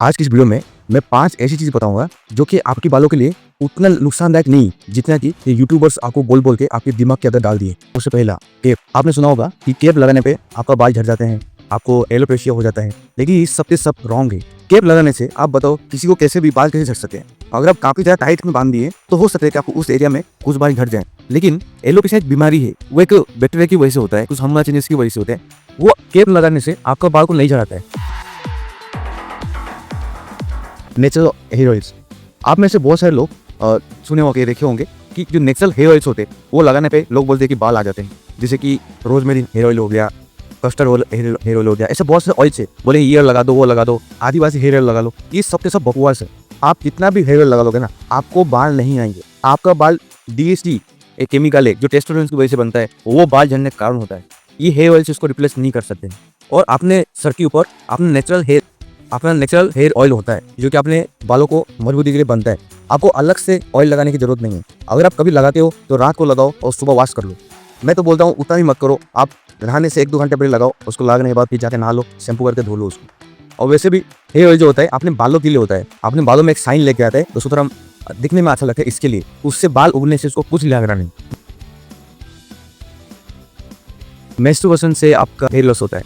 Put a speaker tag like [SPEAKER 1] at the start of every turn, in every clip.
[SPEAKER 1] आज की इस वीडियो में मैं 5 ऐसी चीज़ बताऊंगा जो कि आपके बालों के लिए उतना नुकसानदायक नहीं जितना कि ये यूट्यूबर्स आपको बोल बोल के आपके दिमाग के अंदर डाल दिए। उससे पहला केप। आपने सुना होगा कि केप लगाने पे आपका बाल झड़ जाते हैं, आपको एलोपेशिया हो जाता है, लेकिन ये सब के सब रॉन्ग है। केप लगाने से आप बताओ किसी को कैसे भी बाल कैसे झड़ सकते हैं। अगर आप काफी ज्यादा टाइट में बांध दिए तो हो सकता है कि आपको उस एरिया में कुछ बाल झड़ जाए, लेकिन एलोपेशिया एक बीमारी है, वो एक बैक्टीरिया की वजह से होता है, कुछ हमला चेंजेस की वजह से होता है। वो केप लगाने से आपका बाल को नहीं झड़ाता है। Natural hair oils. आप में से बहुत सारे लोग सुने होंगे, देखे होंगे कि जो नेचुरल हेयर ऑयल्स होते हैं वो लगाने पे लोग बोलते हैं कि बाल आ जाते हैं। जैसे कि रोजमेरी हेयर ऑयल हो गया, कस्टर्ड ऑयल हेयर ऑयल हो गया, ऐसे बहुत सारे ऑयल है। बोले ये लगा दो, वो लगा दो, आदिवासी हेयर ऑयल लगा लो, ये सब के सब बकवास है। आप जितना भी हेयर ऑयल लगा लोगे ना, आपको बाल नहीं आएंगे। आपका बाल DHT एक केमिकल है जो टेस्टोस्टेरोन की वजह से बनता है, वो बाल झड़ने का कारण होता है। ये हेयर ऑयल से उसको रिप्लेस नहीं कर सकते। और अपने सर के ऊपर अपना नेचुरल हेयर ऑयल होता है जो कि अपने बालों को मजबूती के लिए बनता है। आपको अलग से ऑयल लगाने की जरूरत नहीं है। अगर आप कभी लगाते हो तो रात को लगाओ और सुबह वॉश कर लो। मैं तो बोलता हूँ उतना ही मत करो, आप नहाने से 1-2 घंटे पहले लगाओ, उसको लगाने के बाद फिर जाके नहा लो, शैम्पू करके धो लो उसको। और वैसे भी हेयर ऑयल जो होता है अपने बालों के लिए होता है, अपने बालों में एक साइन लेके आता है तो सुतराम दिखने में अच्छा लगता है, इसके लिए। उससे बाल उगने से उसको कुछ लगना नहीं। मेंस्ट्रुएशन से आपका हेयर लॉस होता है।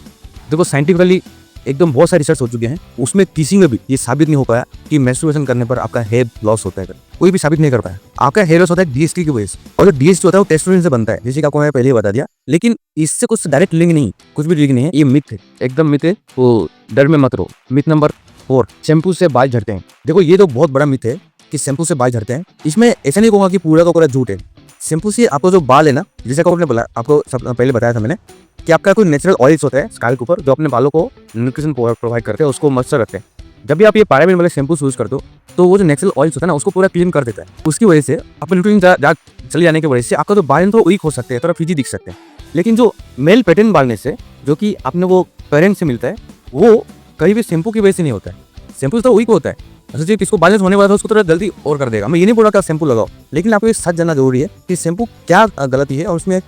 [SPEAKER 1] देखो साइंटिफिकली एकदम बहुत सारे रिसर्च हो चुके हैं, उसमें किसी में भी ये साबित नहीं हो पाया कि मेंस्ट्रुएशन करने पर आपका हेयर लॉस होता है। कोई भी साबित नहीं कर पाया। आपका हेयर लॉस होता है DHT की वजह से, और जो DHT होता है वो टेस्टोस्टेरोन से बनता है, जैसे कि आपको मैं पहले ही बता दिया। लेकिन इससे कुछ डायरेक्ट लिंक नहीं, कुछ भी लिंक नहीं है, ये मिथ है, एकदम मिथ है। वो डर में मत रहो। मिथ नंबर 4, शैम्पू से बाल झड़ते हैं। देखो ये तो बहुत बड़ा मिथ है कि शैम्पू से बाल झड़ते हैं। इसमें ऐसा नहीं कहूँगा कि पूरा का पूरा झूठ है। शैम्पू से आपको जो बाल है ना, जैसे आपको पहले बताया था मैंने कि आपका कोई नेचुरल ऑयल्स होता है स्काल्प के ऊपर जो अपने बालों को न्यूट्रिशन प्रोवाइड करते हैं, उसको मॉइस्चर रखते हैं। जब भी आप ये पैराबेन वाले शैम्पू यूज करते हो तो वो जो नेचुरल ऑयल्स होता है ना, उसको पूरा क्लीन कर देता है। उसकी वजह से आपको न्यूट्रिशन चले जाने की वजह से आपका जो बाल तो वीक हो सकते हैं, थोड़ा फ्रिजी दिख सकते हैं। लेकिन जो मेल पैटर्न बालने से, जो कि अपने वो पेरेंट्स से मिलता है, वो कहीं भी शैम्पू की वजह से नहीं होता है। शैम्पू तो वीक होता है, जो किसको बाल होने वाला था उसको थोड़ा जल्दी और कर देगा। मैं ये नहीं बोल रहा कि आप शैम्पू लगाओ, लेकिन आपको ये सच जानना जरूरी है कि शैम्पू क्या गलती है, और उसमें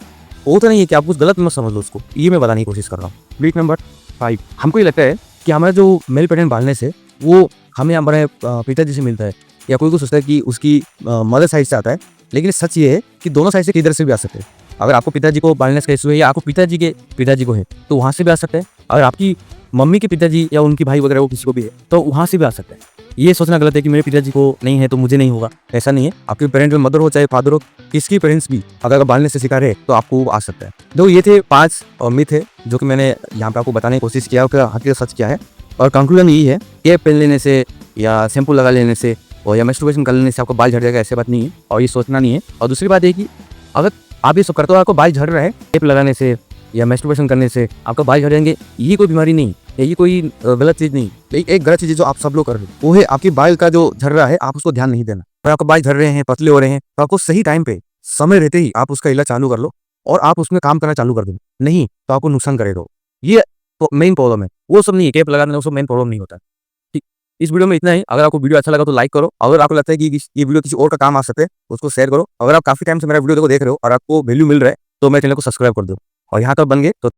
[SPEAKER 1] वो तो नहीं है कि आप कुछ गलत मत समझ लो उसको। ये मैं बताने की कोशिश कर रहा हूँ। वीक नंबर 5, हमको ये लगता है कि हमारा जो मेल पैटर्न बांधने से वो हमें हमारे पिताजी से मिलता है, या कोई सोचता है कि उसकी मदर साइड से आता है, लेकिन सच ये है कि दोनों साइड से किधर से भी आ सकते हैं। अगर आपको पिताजी को बांधने का इशू है, या आपको पिताजी के पिताजी को है, तो वहाँ से भी आ सकता है। अगर आपकी मम्मी के पिताजी या उनकी भाई वगैरह वो किसी को भी है तो वहाँ से भी आ सकता है। ये सोचना गलत है कि मेरे पिताजी को नहीं है तो मुझे नहीं होगा, ऐसा नहीं है। आपके पेरेंट में मदर हो चाहे फादर हो, किसकी पेरेंट्स भी अगर बांधने से शिकार है तो आपको आ सकता है। तो ये थे 5 मिथ है जो कि मैंने यहाँ पे आपको बताने की कोशिश किया कि हकीकत सच क्या है। और कंक्लूजन यही है कि पहन लेने से या शैम्पू लगा लेने से और या मेंस्ट्रुएशन कर लेने से आपको बाल झड़ जाएगा, ऐसी बात नहीं है, और ये सोचना नहीं है। और दूसरी बात है कि अगर आप ये सब करते हो, आपको बाल झड़ रहा है, टेप लगाने से या मेंस्ट्रुएशन करने से आपका बाल झड़ जाएंगे, ये कोई बीमारी नहीं है, ये कोई गलत चीज नहीं। एक गलत चीज जो आप सब लोग कर रहे हो वो है आपकी बाल का जो झड़ रहा है, आप उसको ध्यान नहीं देना। अगर आपको बाल झड़ रहे हैं, पतले हो रहे हैं, तो आपको सही टाइम पे समय रहते ही आप उसका इलाज चालू कर लो और आप उसमें काम करना चालू कर दो, नहीं तो आपको नुकसान करेगा। ये तो मेन प्रॉब्लम है, वो सब नहीं है। टेप लगाने से मेन प्रॉब्लम नहीं होता। ठीक, इस वीडियो में इतना ही। अगर आपको वीडियो अच्छा लगा तो लाइक करो। अगर आपको लगता है कि ये वीडियो किसी और का काम आ सकते हैं, उसको शेयर करो। अगर आप काफी टाइम से मेरा वीडियो देख रहे हो और आपको वैल्यू मिल रहा है तो मेरे चैनल को सब्सक्राइब कर दो। और यहाँ तक बन गए तो